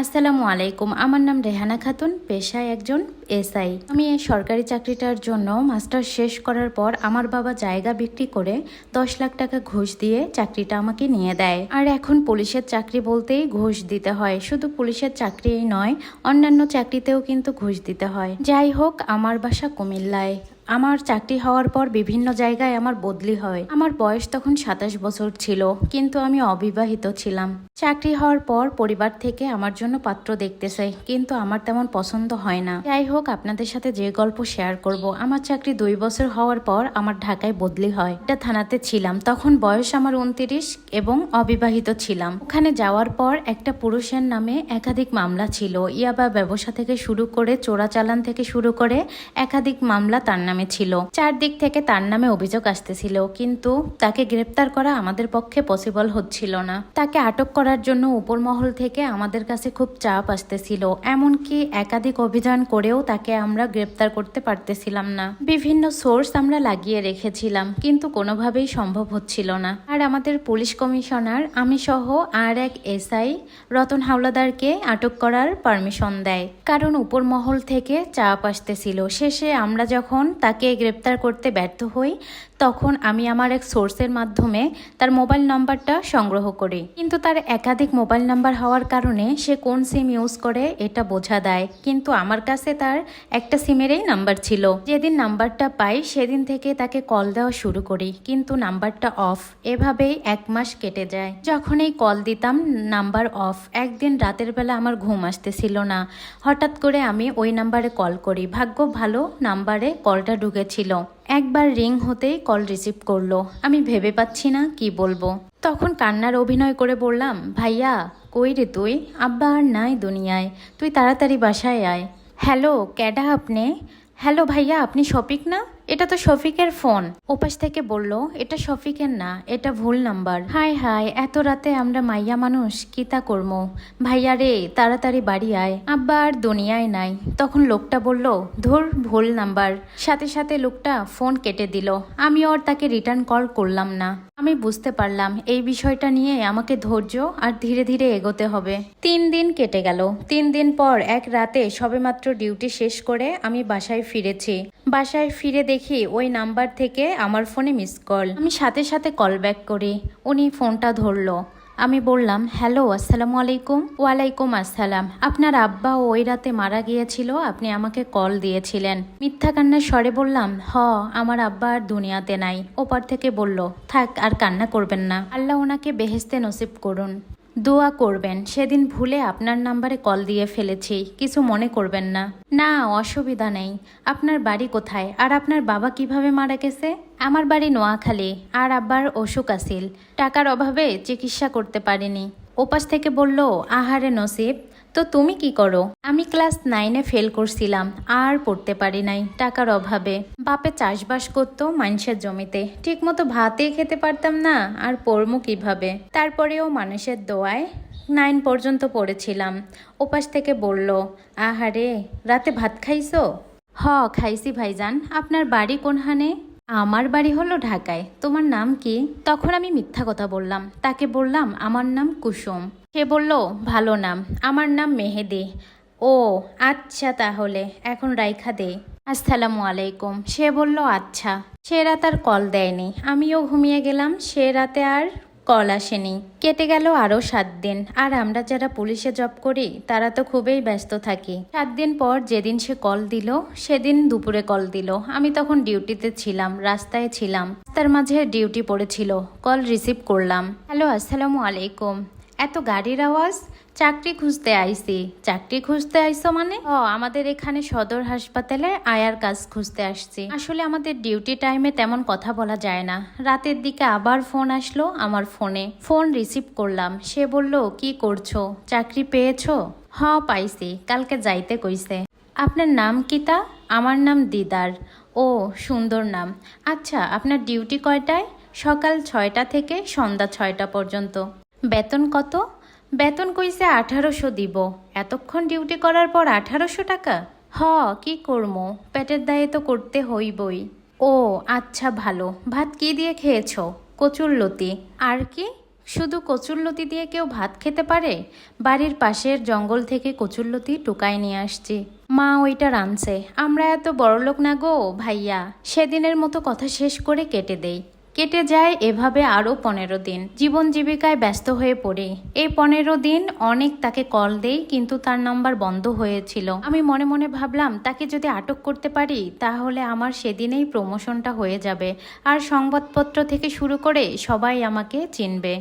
আসসালামু আলাইকুম। আমার নাম রেহানা খাতুন, পেশায় একজন এসআই। আমি এই সরকারি চাকরিটার জন্য মাস্টার্স শেষ করার পর আমার বাবা জায়গা বিক্রি করে 10 লাখ টাকা ঘুষ দিয়ে চাকরিটা আমাকে নিয়ে দেয়। আর এখন পুলিশের চাকরি বলতেই ঘুষ দিতে হয়, শুধু পুলিশের চাকরিই নয়, অন্যান্য চাকরিতেও কিন্তু ঘুষ দিতে হয়। যাই হোক, আমার বাসা কুমিল্লায়। আমার চাকরি হওয়ার পর বিভিন্ন জায়গায় আমার বদলি হয়। আমার বয়স তখন 27 বছর ছিল, কিন্তু আমি অবিবাহিত ছিলাম। চাকরি হওয়ার পর পরিবার থেকে আমার জন্য পাত্র দেখতেছে, কিন্তু আমার তেমন পছন্দ হয় না। যাই হোক, আপনাদের সাথে যে গল্প শেয়ার করব, আমার চাকরি 2 বছর হওয়ার পর আমার ঢাকায় বদলি হয়। একটা থানাতে ছিলাম, তখন বয়স আমার 29 এবং অবিবাহিত ছিলাম। ওখানে যাওয়ার পর একটা পুরুষের নামে একাধিক মামলা ছিল। ইয়াবা ব্যবসা থেকে শুরু করে চোরাচালান থেকে শুরু করে একাধিক মামলা তার নামে ছিল। চারদিক থেকে তার নামে অভিযোগ আসতেছিল, কিন্তু তাকে গ্রেপ্তার করা আমাদের পক্ষে পসিবল হচ্ছিল না। তাকে আটক করার জন্য উপর মহল থেকে আমাদের কাছে খুব চাপ আসতেছিল, এমনকি একাধিক অভিযান করেও তাকে আমরা গ্রেপ্তার করতে পারতেছিলাম না। বিভিন্ন সোর্স আমরা লাগিয়ে রেখেছিলাম, কিন্তু কোনোভাবেই সম্ভব হচ্ছিল না। আর আমাদের পুলিশ কমিশনার আমি সহ আর এক এসআই রতন হাওলাদারকে আটক করার পারমিশন দেয়, কারণ উপর মহল থেকে চাপ আসতেছিল। শেষে আমরা যখন তাকে গ্রেপ্তার করতে ব্যর্থ হই, তখন আমি আমার এক সোর্সের মাধ্যমে তার মোবাইল নাম্বারটা সংগ্রহ করি, কিন্তু তার একাধিক মোবাইল নাম্বার হওয়ার কারণে সে কোন সিম ইউজ করে এটা বোঝা দেয়। কিন্তু আমার কাছে তার একটা সিমেরই নাম্বার ছিল। যেদিন নাম্বারটা পাই সেদিন থেকে তাকে কল দেওয়া শুরু করি, কিন্তু নাম্বারটা অফ। এভাবেই 1 মাস কেটে যায়। যখনই কল দিতাম নাম্বার অফ। একদিন রাতের বেলা আমার ঘুম আসতেছিল না, হঠাৎ করে আমি ওই নাম্বারে কল করি। ভাগ্য ভালো, নাম্বারে কলটা ঢুকেছিল। একবার রিং হতেই কল রিসিভ করলো। আমি ভেবে পাচ্ছি না কি বলবো। তখন কান্নার অভিনয় করে বললাম, ভাইয়া কই রে তুই? আব্বা আর নাই দুনিয়ায়, তুই তাড়াতাড়ি বাসায় আয়। হ্যালো, ক্যাডা আপনি? হ্যালো ভাইয়া, আপনি শফিক না? এটা তো শফিকের ফোন। ওপাশ থেকে বলল, এটা শফিকের না, এটা ভুল নাম্বার। হাই হাই, এত রাতে আমরা মাইয়া মানুষ কি তা করবো। ভাইয়া রে, তাড়াতাড়ি বাড়ি আয়, আব্বা আর দুনিয়ায় নাই। তখন লোকটা বলল, ধুর, ভুল নাম্বার। সাথে সাথে লোকটা ফোন কেটে দিল। আমি ওর তাকে রিটার্ন কল করলাম না। আমি বুঝতে পারলাম এই বিষয়টা নিয়ে আমাকে ধৈর্য আর ধীরে ধীরে এগোতে হবে। 3 দিন কেটে গেল। 3 দিন পর এক রাতে সবেমাত্র ডিউটি শেষ করে আমি বাসায় ফিরেছি। বাসায় ফিরে দেখি ওই নাম্বার থেকে আমার ফোনে মিস কল। আমি সাথে সাথে কল ব্যাক করি। উনি ফোনটা ধরলো। আমি বললাম, হ্যালো, আসসালামু আলাইকুম। ওয়ালাইকুম আসসালাম। আপনার আব্বা ওই রাতে মারা গিয়েছিল, আপনি আমাকে কল দিয়েছিলেন। মিথ্যা কান্নার স্বরে বললাম, আমার আব্বা আর দুনিয়াতে নাই। ওপার থেকে বলল, থাক আর কান্না করবেন না, আল্লাহ ওনাকে বেহেশতে নসিব করুন, দোয়া করবেন। সেদিন ভুলে আপনার নাম্বারে কল দিয়ে ফেলেছি, কিছু মনে করবেন না। না, অসুবিধা নেই। আপনার বাড়ি কোথায় আর আপনার বাবা কিভাবে মারা গেছে? আমার বাড়ি নোয়াখালী, আর আব্বার অসুখ আছিল, টাকার অভাবে চিকিৎসা করতে পারিনি। ওপাশ থেকে বলল, আহারে নসিব, তো তুমি কি করো? আমি ক্লাস 9-এ ফেল করছিলাম, আর পড়তে পারি নাই টাকার অভাবে। বাপে চাষবাস করতো মানুষের জমিতে, ঠিক মতো ভাতই খেতে পারতাম না, আর পড়মু কিভাবে? তারপরেও মানুষের দোয়ায় 9 পর্যন্ত পড়েছিলাম। ওপাশ থেকে বলল, আহারে, রাতে ভাত খাইছো? খাইছি ভাইজান। আপনার বাড়ি কোনখানে? আমার বাড়ি হলো ঢাকায়। তোমার নাম কি? তখন আমি মিথ্যা কথা বললাম। তাকে বললাম, আমার নাম কুসুম। সে বলল, ভালো নাম, আমার নাম মেহেদি। ও আচ্ছা, তাহলে এখন রাইখা দে। আসসালামু আলাইকুম। সে বলল, আচ্ছা। সে রাত আর কল দেয়নি, আমিও ঘুমিয়ে গেলাম। সে রাতে আর কল আসেনি। কেটে গেল আরও 7 দিন। আর আমরা যারা পুলিশে জব করি তারা তো খুবই ব্যস্ত থাকি। 7 দিন পর যেদিন সে কল দিল, সেদিন দুপুরে কল দিল। আমি তখন ডিউটিতে ছিলাম, রাস্তায় ছিলাম। তার মাঝে ডিউটি পড়েছিল। কল রিসিভ করলাম। হ্যালো, আসসালামু আলাইকুম। এত গাড়ির আওয়াজ? চাকরি খুঁজতে আইছি। চাকরি খুঁজতে আইসো মানে? আমাদের এখানে সদর হাসপাতালে আয়ার কাজ খুঁজতে আসছি। আসলে আমাদের ডিউটি টাইমে তেমন কথা বলা যায় না। রাতের দিকে আবার ফোন আসলো আমার ফোনে। ফোন রিসিভ করলাম। সে বলল, কি করছো? চাকরি পেয়েছো? পাইছি, কালকে যাইতে কইছে। আপনার নাম কি তা? আমার নাম দিদার। ও, সুন্দর নাম। আচ্ছা, আপনার ডিউটি কয়টায়? সকাল 6টা থেকে সন্ধ্যা 6টা পর্যন্ত। বেতন কত? বেতন কইছে 1800 দিব। এতক্ষণ ডিউটি করার পর 1800 টাকা? কি করবো, পেটের দায়ে তো করতে হইবই। ও আচ্ছা, ভালো। ভাত কি দিয়ে খেয়েছো? কচুরলতি। আর কি? শুধু কচুরলতি দিয়ে কেউ ভাত খেতে পারে? বাড়ির পাশের জঙ্গল থেকে কচুরলতি টুকাই নিয়ে আসছি, মা ওইটা রাঁধছে। আমরা এত বড়লোক না গো ভাইয়া। সেদিনের মতো কথা শেষ করে কেটে দেই। কেটে যায় এভাবে আরও 15 দিন। জীবন জীবিকায় ব্যস্ত হয়ে পড়ি। এই 15 দিন অনেক তাকে কল দেই, কিন্তু তার নাম্বার বন্ধ হয়েছিল। আমি মনে মনে ভাবলাম তাকে যদি আটক করতে পারি তাহলে আমার সেদিনেই প্রমোশনটা হয়ে যাবে, আর সংবাদপত্র থেকে শুরু করে সবাই আমাকে চিনবে।